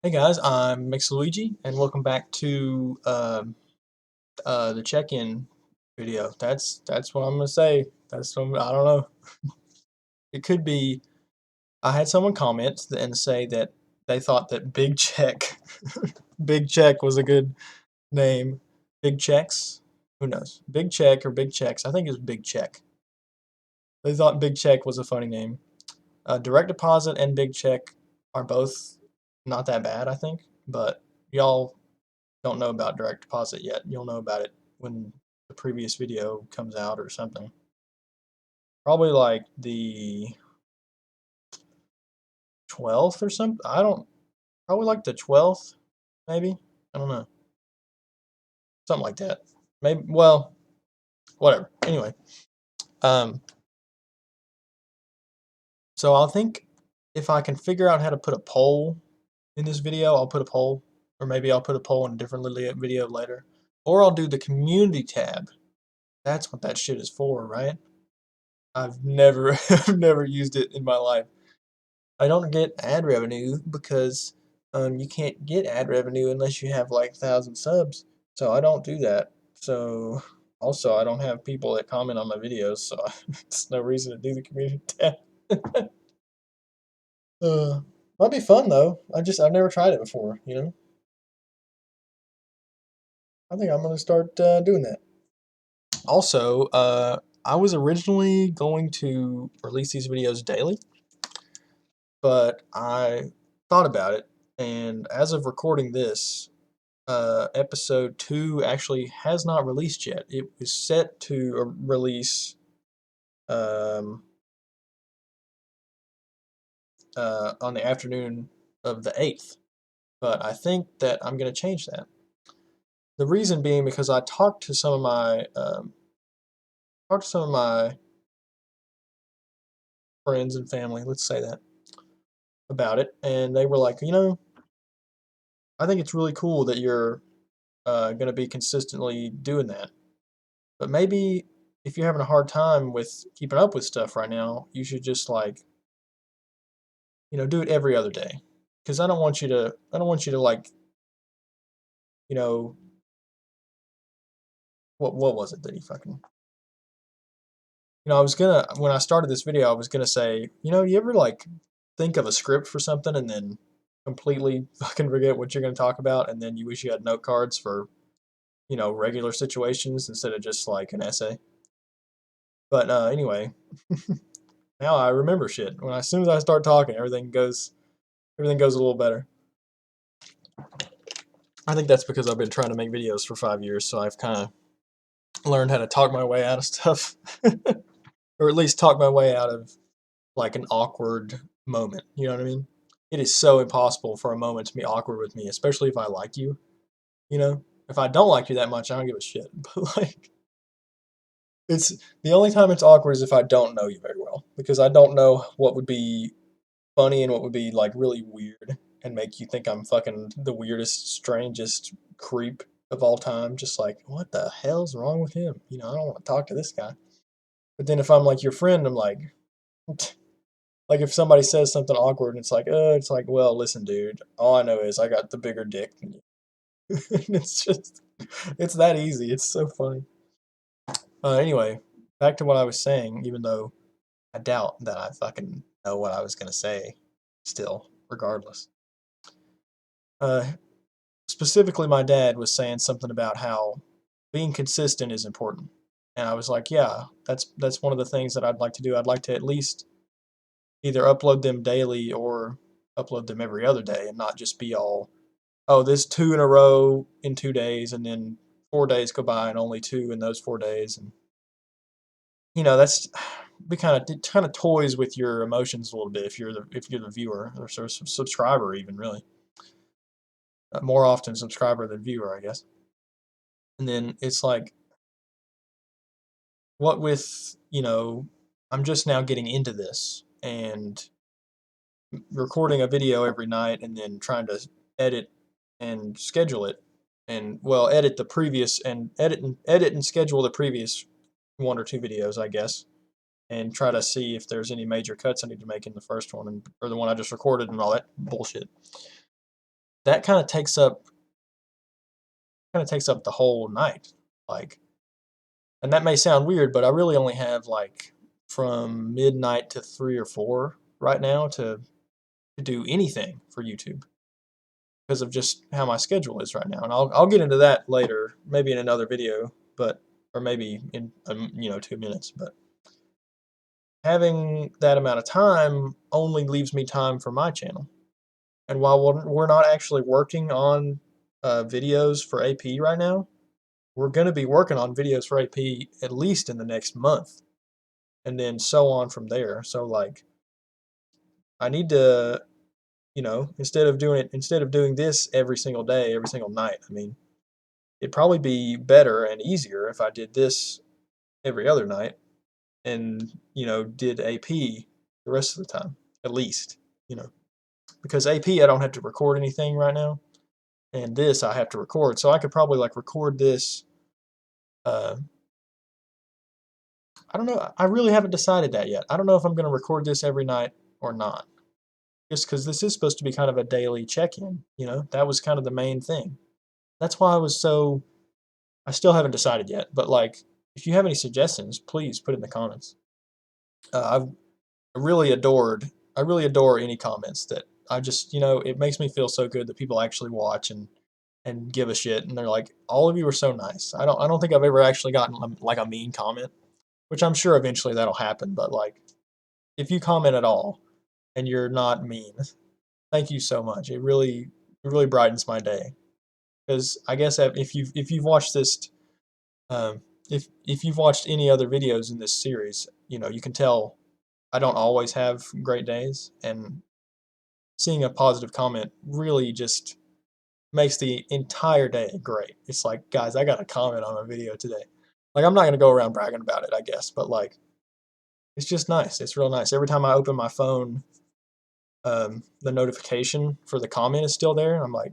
Hey guys, I'm Mixaluigi, and welcome back to the check-in video. That's what I'm gonna say. I don't know. It could be. I had someone comment and say that they thought that Big Check, Big Check was a good name. Big Checks, who knows? Big Check or Big Checks. I think it's Big Check. They thought Big Check was a funny name. Direct Deposit and Big Check are both not that bad, I think, but y'all don't know about direct deposit yet. You'll know about it when the previous video comes out or something. Probably like the 12th or something. I don't, probably like the 12th, maybe. I don't know. Something like that. Maybe, well, whatever. Anyway, um, so I'll think if I can figure out how to put a poll in this video, I'll put a poll. Or maybe I'll put a poll in a different video later. Or I'll do the community tab. That's what that shit is for, right? I've never, I've never used it in my life. I don't get ad revenue because you can't get ad revenue unless you have like 1,000 subs. So I don't do that. So also I don't have people that comment on my videos, so it's no reason to do the community tab. uh, Might be fun though. I've never tried it before. I think I'm gonna start doing that. Also, I was originally going to release these videos daily, but I thought about it, and as of recording this, episode 2 actually has not released yet. It was set to release um, on the afternoon of the 8th, but I think that I'm going to change that. The reason being because I talked to some of my friends and family, let's say that, about it, and they were like, I think it's really cool that you're going to be consistently doing that. But maybe if you're having a hard time with keeping up with stuff right now, you should just like, do it every other day. Because I don't want you to like, you know, what was it that he fucking, I was gonna, when I started this video, I was gonna say, you ever like think of a script for something and then completely fucking forget what you're gonna talk about, and then you wish you had note cards for, regular situations instead of just like an essay. But anyway, now I remember shit. As soon as I start talking, everything goes a little better. I think that's because I've been trying to make videos for 5 years, so I've kind of learned how to talk my way out of stuff, or at least talk my way out of like an awkward moment. You know what I mean? It is so impossible for a moment to be awkward with me, especially if I like you. If I don't like you that much, I don't give a shit. But like, it's the only time it's awkward is if I don't know you very well, because I don't know what would be funny and what would be like really weird and make you think I'm fucking the weirdest, strangest creep of all time. Just like, what the hell's wrong with him? I don't want to talk to this guy. But then if I'm like your friend, I'm like, like if somebody says something awkward and it's like, well, listen, dude, all I know is I got the bigger dick than you. It's that easy. It's so funny. Anyway, back to what I was saying, even though I doubt that I fucking know what I was going to say still, regardless. Uh, Specifically, my dad was saying something about how being consistent is important. And I was like, yeah, that's one of the things that I'd like to do. I'd like to at least either upload them daily or upload them every other day and not just be all, oh, this 2 in a row in 2 days and then 4 days go by and only 2 in those 4 days. And that's be kind of toys with your emotions a little bit if you're the viewer or subscriber even, really. More often subscriber than viewer, I guess. And then it's like, what with, I'm just now getting into this and recording a video every night and then trying to edit and schedule it, and well, edit and schedule the previous 1 or 2 videos, I guess, and try to see if there's any major cuts I need to make in the first one, or the one I just recorded and all that bullshit. that kind of takes up the whole night. Like, and that may sound weird, but I really only have like from midnight to 3 or 4 right now to do anything for YouTube because of just how my schedule is right now. And I'll get into that later, maybe in another video, but or maybe in 2 minutes. But having that amount of time only leaves me time for my channel. And while we're not actually working on videos for AP right now, we're going to be working on videos for AP at least in the next month, and then so on from there. So like, I need to, instead of doing this every single day, every single night. I mean, it'd probably be better and easier if I did this every other night and did AP the rest of the time at least. Because AP I don't have to record anything right now, and this I have to record. So I could probably like record this. I don't know. I really haven't decided that yet. I don't know if I'm going to record this every night or not. Just because this is supposed to be kind of a daily check-in. That was kind of the main thing. That's why I still haven't decided yet. But like, if you have any suggestions, please put it in the comments. I really adore any comments that I just, it makes me feel so good that people actually watch and give a shit. And they're like, all of you are so nice. I don't think I've ever actually gotten like a mean comment, which I'm sure eventually that'll happen. But like, if you comment at all and you're not mean, thank you so much. It really brightens my day. Because I guess if you've watched this, if you've watched any other videos in this series, you can tell I don't always have great days, and seeing a positive comment really just makes the entire day great. It's like, guys, I got a comment on a video today. Like, I'm not gonna go around bragging about it, I guess, but like, it's just nice. It's real nice. Every time I open my phone, the notification for the comment is still there. I'm like,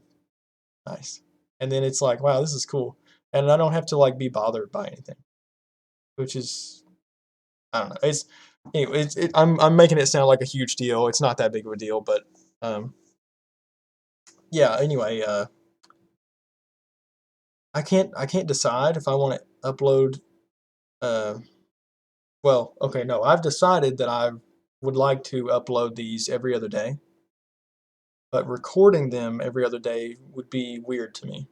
nice. And then it's like, wow, this is cool. And I don't have to like be bothered by anything, which is, I don't know. I'm making it sound like a huge deal. It's not that big of a deal, but yeah. Anyway, I can't decide if I want to upload. Uh, well, okay, no, I've decided that I would like to upload these every other day, but recording them every other day would be weird to me.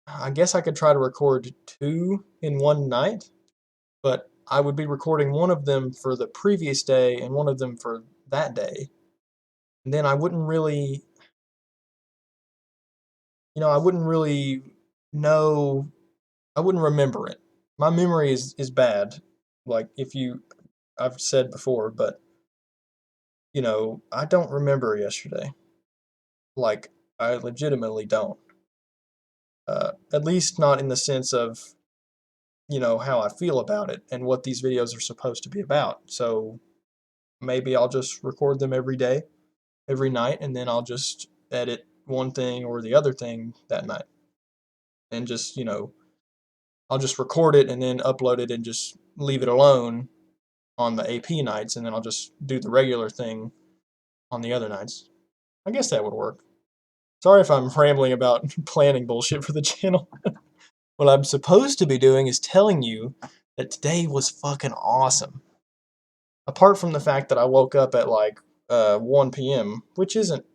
I guess I could try to record 2 in one night, but I would be recording one of them for the previous day and one of them for that day. And then I wouldn't really, I wouldn't really know, I wouldn't remember it. My memory is bad. Like I've said before, but I don't remember yesterday. Like, I legitimately don't. At least not in the sense of, how I feel about it and what these videos are supposed to be about. So maybe I'll just record them every day, every night, and then I'll just edit one thing or the other thing that night. And just, I'll just record it and then upload it and just leave it alone on the AP nights, and then I'll just do the regular thing on the other nights. I guess that would work. Sorry if I'm rambling about planning bullshit for the channel. What I'm supposed to be doing is telling you that today was fucking awesome. Apart from the fact that I woke up at like 1 p.m., which isn't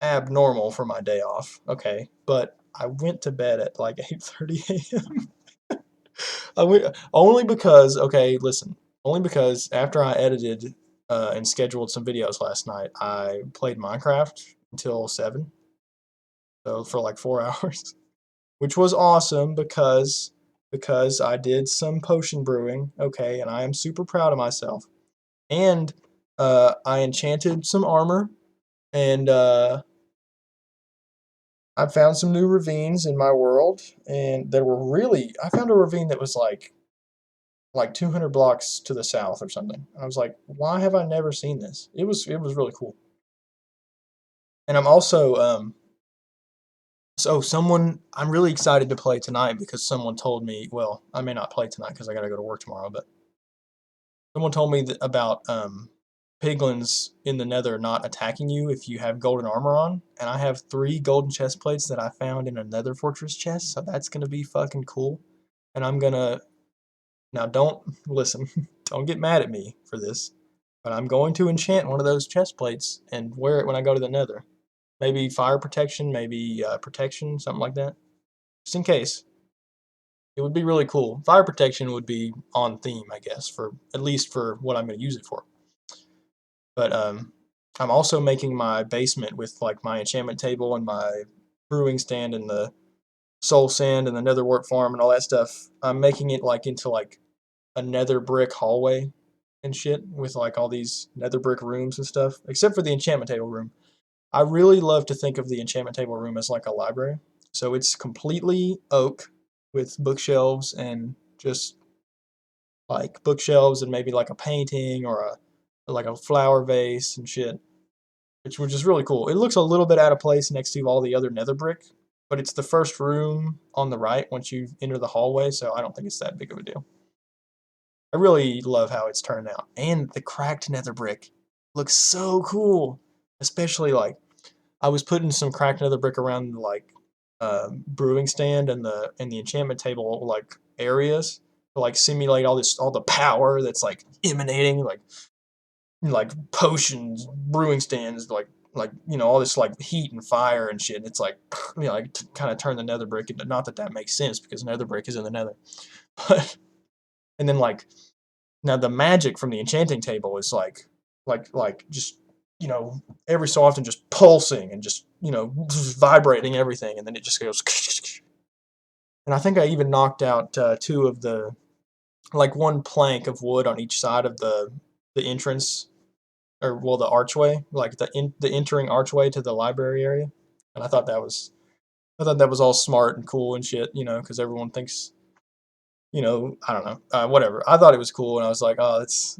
abnormal for my day off, okay, but I went to bed at like 8:30 a.m. I went only because, okay, listen, only because after I edited and scheduled some videos last night, I played Minecraft until 7, so for like 4 hours, which was awesome because I did some potion brewing, okay, and I am super proud of myself. And I enchanted some armor, and I found some new ravines in my world, and I found a ravine that was like 200 blocks to the south or something. And I was like, why have I never seen this? It was really cool. And I'm also I'm really excited to play tonight because someone told me, well, I may not play tonight because I got to go to work tomorrow, but someone told me about piglins in the nether not attacking you if you have golden armor on. And I have 3 golden chest plates that I found in a nether fortress chest, so that's gonna be fucking cool. And I'm gonna, now don't, listen, don't get mad at me for this, but I'm going to enchant one of those chest plates and wear it when I go to the nether. Maybe fire protection, maybe protection, something like that. Just in case. It would be really cool. Fire protection would be on theme, I guess, for at least for what I'm going to use it for. But I'm also making my basement with like my enchantment table and my brewing stand and the soul sand and the nether wart farm and all that stuff. I'm making it like into like a nether brick hallway and shit with like all these nether brick rooms and stuff, except for the enchantment table room. I really love to think of the enchantment table room as like a library. So it's completely oak with bookshelves and just like bookshelves and maybe like a painting or a like a flower vase and shit, which is really cool. It looks a little bit out of place next to all the other nether brick, but it's the first room on the right once you enter the hallway, so I don't think it's that big of a deal. I really love how it's turned out. And the cracked nether brick looks so cool. Especially like I was putting some cracked nether brick around the like brewing stand and the enchantment table like areas to like simulate all the power that's like emanating like potions, brewing stands, like you know all this like heat and fire and shit. And it's like you know like to kind of turn the nether brick into, not that that makes sense because nether brick is in the nether, but and then like now the magic from the enchanting table is like just you know every so often just pulsing and just you know just vibrating everything, and then it just goes. And I think I even knocked out 2 of the like one plank of wood on each side of the entrance or well the archway, like the entering archway to the library area. And I thought that was all smart and cool and shit, you know, because everyone thinks you know, I don't know, whatever. I thought it was cool, and I was like, oh, it's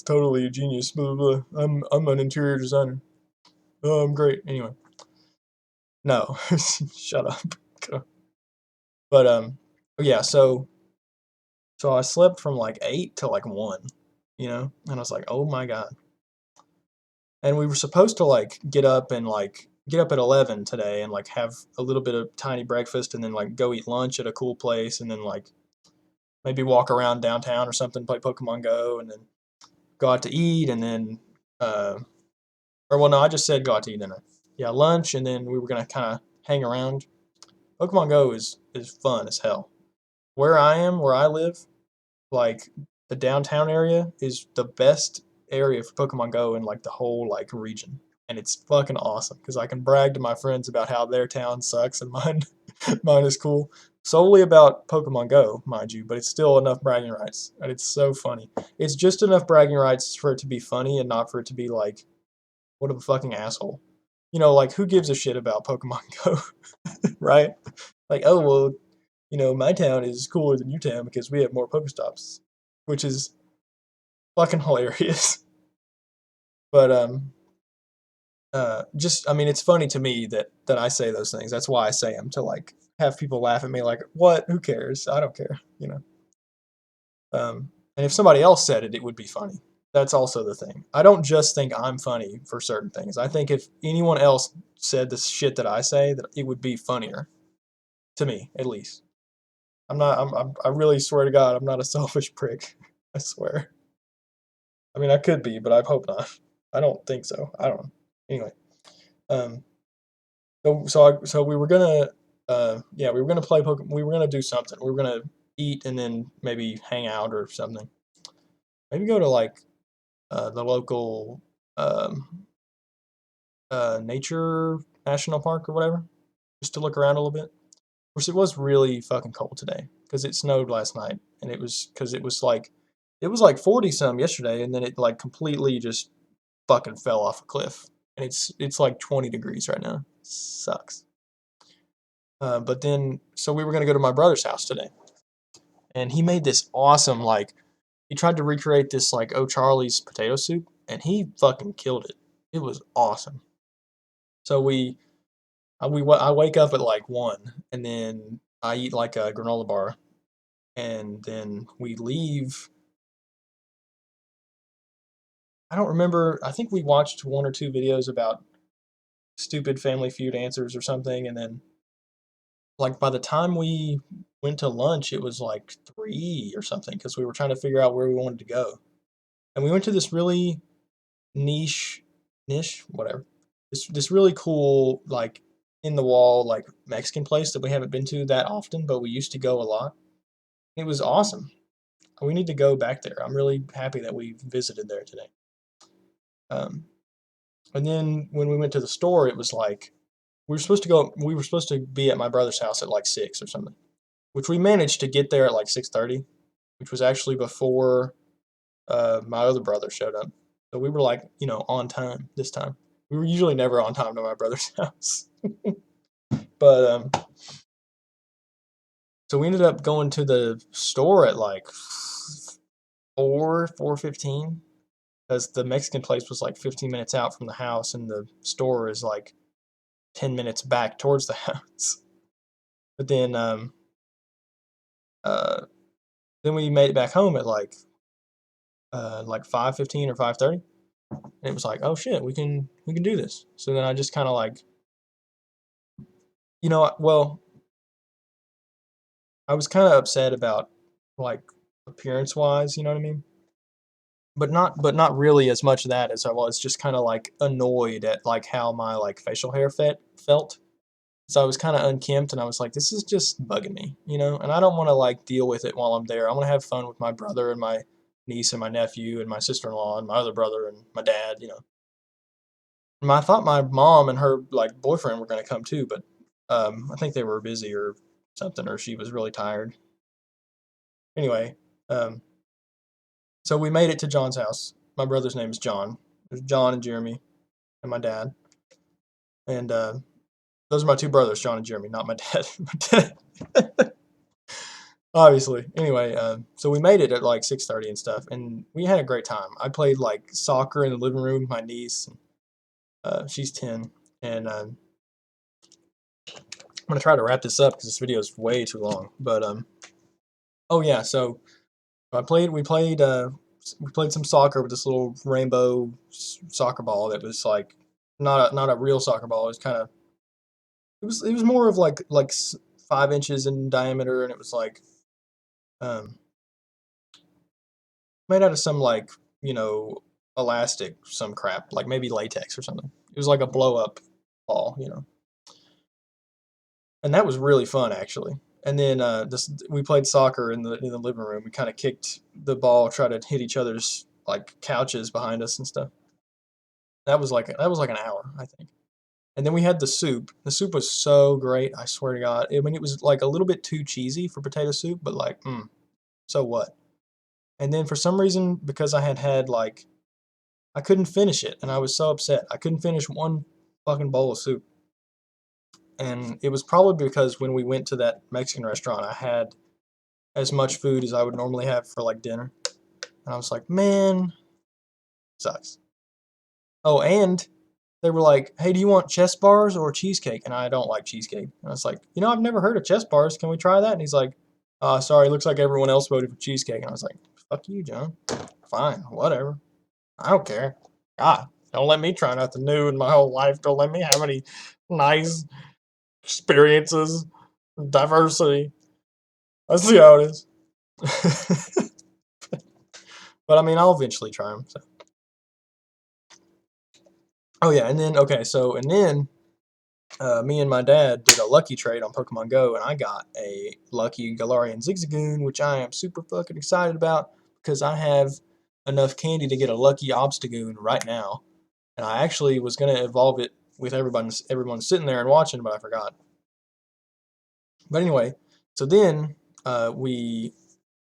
totally genius. Blah, blah, blah. I'm an interior designer. Oh, I'm great. Anyway, no, shut up. But yeah. So I slept from like 8 to like 1, you know, and I was like, oh my god. And we were supposed to like get up at 11 today and like have a little bit of tiny breakfast and then like go eat lunch at a cool place and then like maybe walk around downtown or something, play Pokemon Go, and then go out to eat, and then, uh, or well, no, I just said go out to eat dinner. Yeah, lunch, and then we were gonna kind of hang around. Pokemon Go is fun as hell. Where I live, like the downtown area is the best area for Pokemon Go in like the whole like region, and it's fucking awesome because I can brag to my friends about how their town sucks and mine mine is cool. Solely about Pokemon Go, mind you, but it's still enough bragging rights, and it's so funny. It's just enough bragging rights for it to be funny and not for it to be like, what a fucking asshole. You know, like who gives a shit about Pokemon Go, right? Like, oh well, you know, my town is cooler than your town because we have more Pokestops, which is fucking hilarious. But just I mean, it's funny to me that I say those things. That's why I say them to like have people laugh at me. Like, what? Who cares? I don't care. You know. And if somebody else said it, it would be funny. That's also the thing. I don't just think I'm funny for certain things. I think if anyone else said the shit that I say, that it would be funnier to me, at least. I'm not. I really swear to God, I'm not a selfish prick. I swear. I mean, I could be, but I hope not. I don't think so. I don't know. Anyway, um, so we were gonna, yeah, we were gonna play Pokemon. We were gonna do something. We were gonna eat and then maybe hang out or something. Maybe go to like the local um, nature national park or whatever, just to look around a little bit. Of course, it was really fucking cold today because it snowed last night, and it was because it was like 40 some yesterday, and then it like completely just fucking fell off a cliff, and it's like 20 degrees right now. Sucks. But then, so we were gonna go to my brother's house today, and he made this awesome like he tried to recreate this like O'Charlie's potato soup, and he fucking killed it. It was awesome. So I wake up at like 1, and then I eat like a granola bar, and then we leave. I don't remember. I think we watched one or two videos about stupid Family Feud answers or something, and then like by the time we went to lunch, it was like 3 or something because we were trying to figure out where we wanted to go, and we went to this really niche, whatever. This really cool like in the wall like Mexican place that we haven't been to that often, but we used to go a lot. It was awesome. We need to go back there. I'm really happy that we visited there today. Um, and then when we went to the store, it was like we were supposed to go. We were supposed to be at my brother's house at like 6 or something, which we managed to get there at like 6:30, which was actually before my other brother showed up. So we were like, on time this time. We were usually never on time to my brother's house. But so we ended up going to the store at like 4:15 because the Mexican place was like 15 minutes out from the house, and the store is like 10 minutes back towards the house. But uh, then we made it back home at like 5:15 or 5:30, and it was like, oh shit, we can do this. So then I just kind of like, well, I was kind of upset about like appearance wise, you know what I mean? But not really as much that as I was just kind of like annoyed at like how my like facial hair felt. So I was kind of unkempt, and I was like, this is just bugging me, and I don't want to like deal with it while I'm there. I want to have fun with my brother and my niece and my nephew and my sister-in-law and my other brother and my dad. I thought my mom and her like boyfriend were going to come too, but I think they were busy or something, or she was really tired. Anyway, um, so we made it to John's house. My brother's name is John. There's John and Jeremy and my dad. And those are my two brothers, John and Jeremy, not my dad. My dad obviously. Anyway, so we made it at like 6:30 and stuff, and we had a great time. I played like soccer in the living room with my niece. She's 10, and I'm gonna try to wrap this up because this video is way too long. But oh yeah, so we played some soccer with this little rainbow soccer ball that was like not a real soccer ball. It was kind of it was more of like 5 inches in diameter, and it was like um, made out of some like you know elastic, some crap like maybe latex or something. It was like a blow up ball. And that was really fun actually. And then we played soccer in the living room. We kind of kicked the ball, tried to hit each other's like couches behind us and stuff. That was like an hour, I think. And then we had the soup. The soup was so great. I swear to God. I mean, it was like a little bit too cheesy for potato soup, but like, so what? And then for some reason, because I had like, I couldn't finish it, and I was so upset. I couldn't finish one fucking bowl of soup. And it was probably because when we went to that Mexican restaurant, I had as much food as I would normally have for like dinner. And I was like, man, sucks. Oh, and they were like, hey, do you want chess bars or cheesecake? And I don't like cheesecake. And I was like, I've never heard of chess bars. Can we try that? And he's like, sorry, looks like everyone else voted for cheesecake. And I was like, fuck you, John. Fine, whatever. I don't care. God, don't let me try nothing new in my whole life. Don't let me have any nice experiences, diversity. Let's see how it is. But I mean, I'll eventually try them. So. Oh yeah, and then me and my dad did a lucky trade on Pokemon Go, and I got a lucky Galarian Zigzagoon, which I am super fucking excited about because I have enough candy to get a lucky Obstagoon right now, and I actually was gonna evolve it with everyone sitting there and watching, but I forgot. But anyway, so then we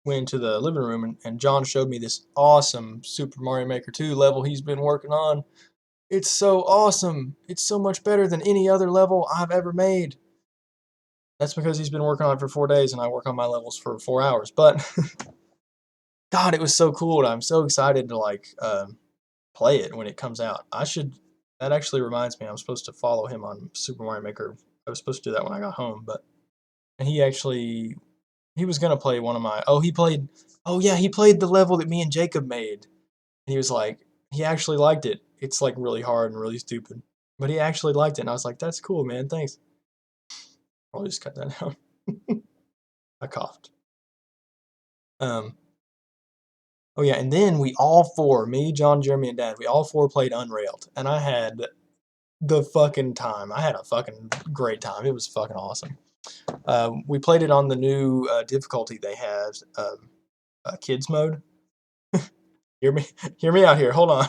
went into the living room, and John showed me this awesome Super Mario Maker 2 level he's been working on. It's so awesome. It's so much better than any other level I've ever made. That's because he's been working on it for 4 days, and I work on my levels for 4 hours. But God, it was so cool, and I'm so excited to like play it when it comes out. I should. That actually reminds me, I'm supposed to follow him on Super Mario Maker. I was supposed to do that when I got home, but and he was gonna play one of my. Oh, he played. Oh yeah, he played the level that me and Jacob made. And he was like, he actually liked it. It's like really hard and really stupid, but he actually liked it, and I was like, "That's cool, man. Thanks." I'll just cut that out. I coughed. Um. Oh yeah, and then we all four, me, John, Jeremy, and Dad, we all four played Unrailed, and I had the fucking time. I had a fucking great time. It was fucking awesome. We played it on the new difficulty they have, kids mode. Hear me, hear me out here. Hold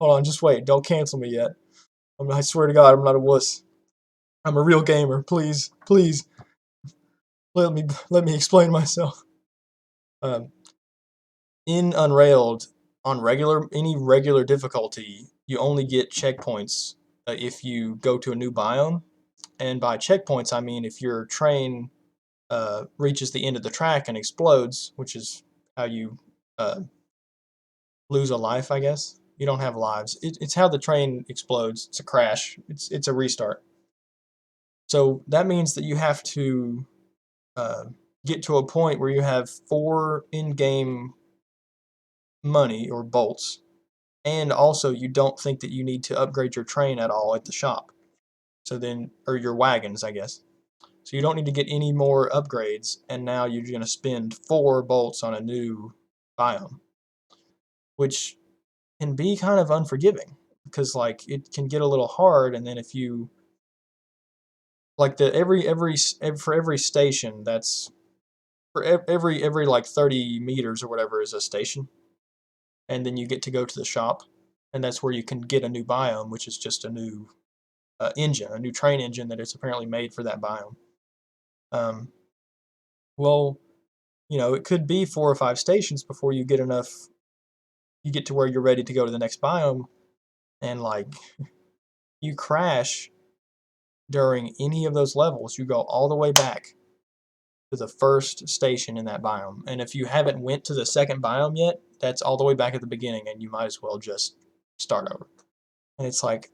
on. Just wait. Don't cancel me yet. I swear to God, I'm not a wuss. I'm a real gamer. Please, please, let me explain myself. Um, in Unrailed, on any regular difficulty, you only get checkpoints if you go to a new biome. And by checkpoints, I mean if your train reaches the end of the track and explodes, which is how you uh, lose a life, I guess. You don't have lives. It's how the train explodes. It's a crash. It's a restart. So that means that you have to uh, get to a point where you have 4 in-game money or bolts, and also you don't think that you need to upgrade your train at all at the shop. So then, or your wagons, I guess. So you don't need to get any more upgrades, and now you're going to spend 4 bolts on a new biome, which can be kind of unforgiving because like it can get a little hard, and then if you like the for every station that's for every like 30 meters or whatever is a station, and then you get to go to the shop, and that's where you can get a new biome, which is just a new engine, a new train engine that is apparently made for that biome. Um, well, it could be 4 or 5 stations before you get enough. You get to where you're ready to go to the next biome, and like you crash during any of those levels, you go all the way back to the first station in that biome. And if you haven't went to the second biome yet, that's all the way back at the beginning, and you might as well just start over. And it's like,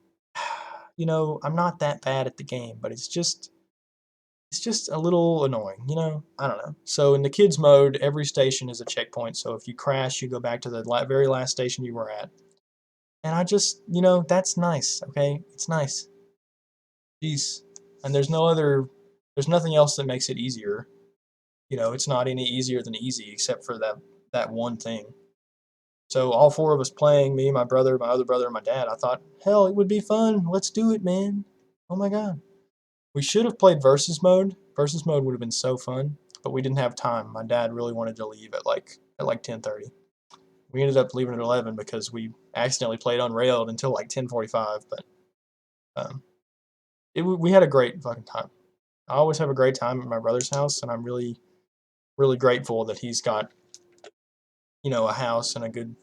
I'm not that bad at the game, but it's just a little annoying, I don't know. So in the kids mode, every station is a checkpoint. So if you crash, you go back to the very last station you were at. And I just, that's nice. Okay, it's nice. Jeez. And there's nothing else that makes it easier. It's not any easier than easy except for that one thing. So all four of us playing, me, my brother, my other brother, and my dad, I thought, hell, it would be fun. Let's do it, man. Oh my God. We should have played versus mode. Versus mode would have been so fun, but we didn't have time. My dad really wanted to leave at like 10:30. We ended up leaving at 11 because we accidentally played Unrailed until like 10:45. But um, we had a great fucking time. I always have a great time at my brother's house, and I'm really, really grateful that he's got a house and a good.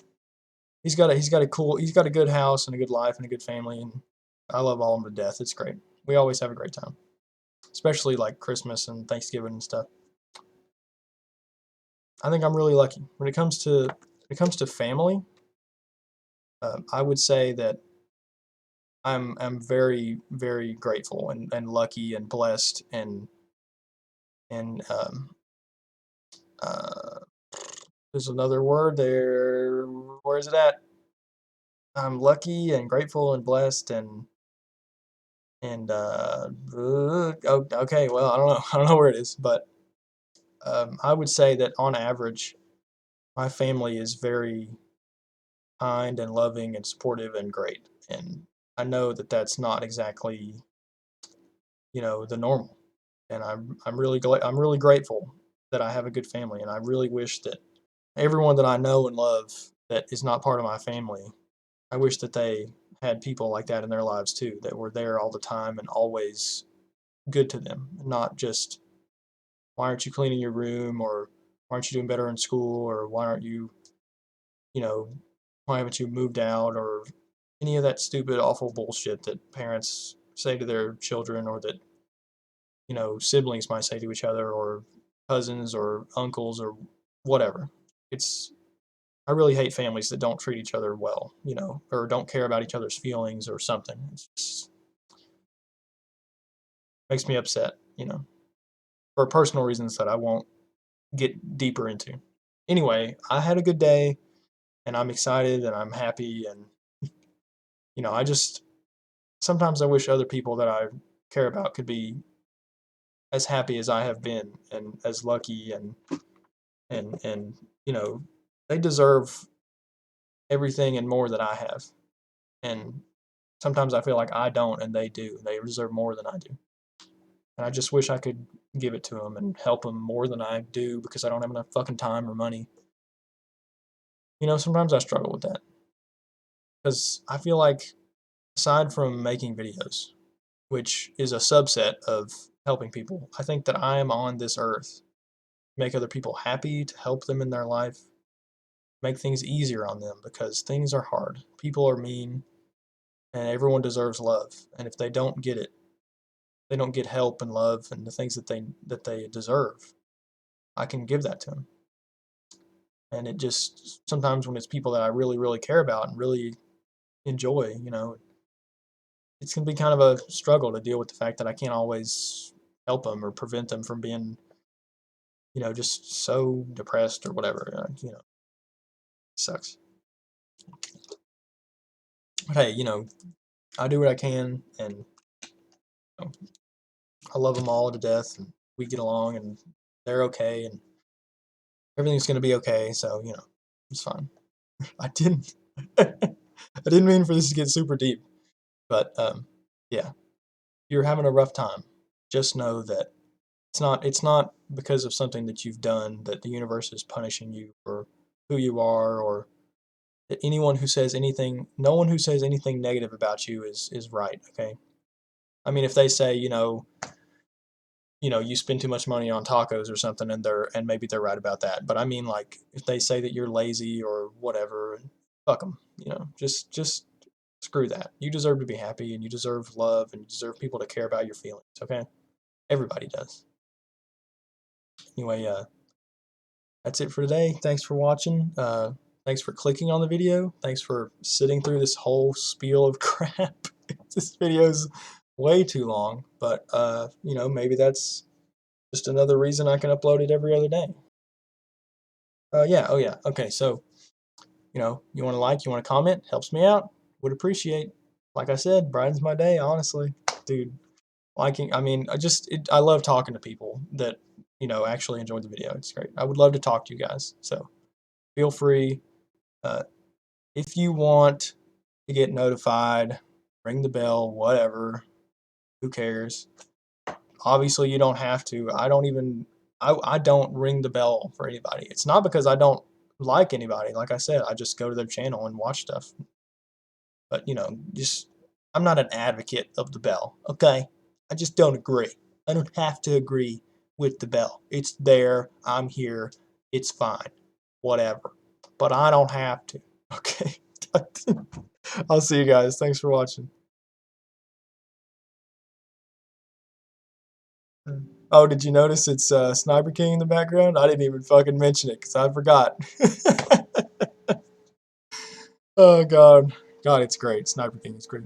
He's got a good house and a good life and a good family, and I love all of them to death. It's great. We always have a great time, especially like Christmas and Thanksgiving and stuff. I think I'm really lucky when it comes to family. I would say that I'm very very grateful and lucky and blessed and uh, there's another word there. Where is it at? I'm lucky and grateful and blessed and oh, okay. Well, I don't know. I don't know where it is, but I would say that on average, my family is very kind and loving and supportive and great. And I know that that's not exactly, the normal. And I'm really grateful that I have a good family, and I really wish that everyone that I know and love that is not part of my family, I wish that they had people like that in their lives too, that were there all the time and always good to them, not just why aren't you cleaning your room, or why aren't you doing better in school, or why aren't you, you know, why haven't you moved out, or any of that stupid, awful bullshit that parents say to their children, or that, siblings might say to each other, or cousins, or uncles, or whatever. It's I really hate families that don't treat each other well, or don't care about each other's feelings or something. It just makes me upset, for personal reasons that I won't get deeper into. Anyway, I had a good day, and I'm excited and I'm happy, and you know, sometimes I wish other people that I care about could be as happy as I have been and as lucky and you know, they deserve everything and more than I have. And sometimes I feel like I don't and they do. They deserve more than I do. And I just wish I could give it to them and help them more than I do because I don't have enough fucking time or money. You know, sometimes I struggle with that because I feel like aside from making videos, which is a subset of helping people, I think that I am on this earth to make other people happy, to help them in their life, make things easier on them because things are hard. People are mean and everyone deserves love. And if they don't get it, they don't get help and love and the things that they deserve. I can give that to them. And it just sometimes when it's people that I really really care about and really enjoy, you know, it's gonna be kind of a struggle to deal with the fact that I can't always help them or prevent them from being, you know, just so depressed or whatever. You know, sucks. But hey, you know, I do what I can, and you know, I love them all to death, and we get along, and they're okay, and everything's gonna be okay. So you know, it's fine. I didn't, I didn't mean for this to get super deep, but yeah, you're having a rough time. Just know that it's not because of something that you've done that the universe is punishing you for who you are, or that anyone who says anything, no one who says anything negative about you is right. Okay, I mean if they say you spend too much money on tacos or something, and maybe they're right about that, but I mean like if they say that you're lazy or whatever, fuck them. You know, just screw that. You deserve to be happy, and you deserve love, and you deserve people to care about your feelings. Okay, everybody does. Anyway, that's it for today. Thanks for watching. Thanks for clicking on the video. Thanks for sitting through this whole spiel of crap. This video's way too long, but you know, maybe that's just another reason I can upload it every other day. Yeah, oh yeah. Okay, so you know, you want to like, you want to comment, helps me out. Would appreciate. Like I said, brightens my day. Honestly, dude. Liking, I mean, I love talking to people that actually enjoyed the video. It's great. I would love to talk to you guys. So feel free. Uh, if you want to get notified, ring the bell, whatever. Who cares? Obviously, you don't have to. I don't ring the bell for anybody. It's not because I don't like anybody. Like I said, I just go to their channel and watch stuff. But, I'm not an advocate of the bell, okay? I just don't agree. I don't have to agree with the bell. It's there. I'm here. It's fine. Whatever. But I don't have to, okay? I'll see you guys. Thanks for watching. Oh, did you notice it's Sniper King in the background? I didn't even fucking mention it because I forgot. Oh, God. God, it's great. Sniper King is great.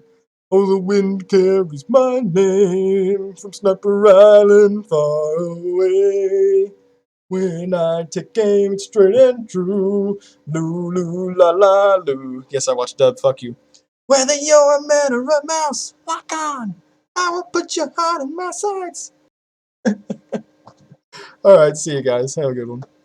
Oh, the wind carries my name from Sniper Island far away. When I take aim, it's straight and true. Loo, loo, la, la, loo. Yes, I watched Dub. Fuck you. Whether you're a man or a mouse, lock on. I will put your heart in my sights. All right, see you guys. Have a good one.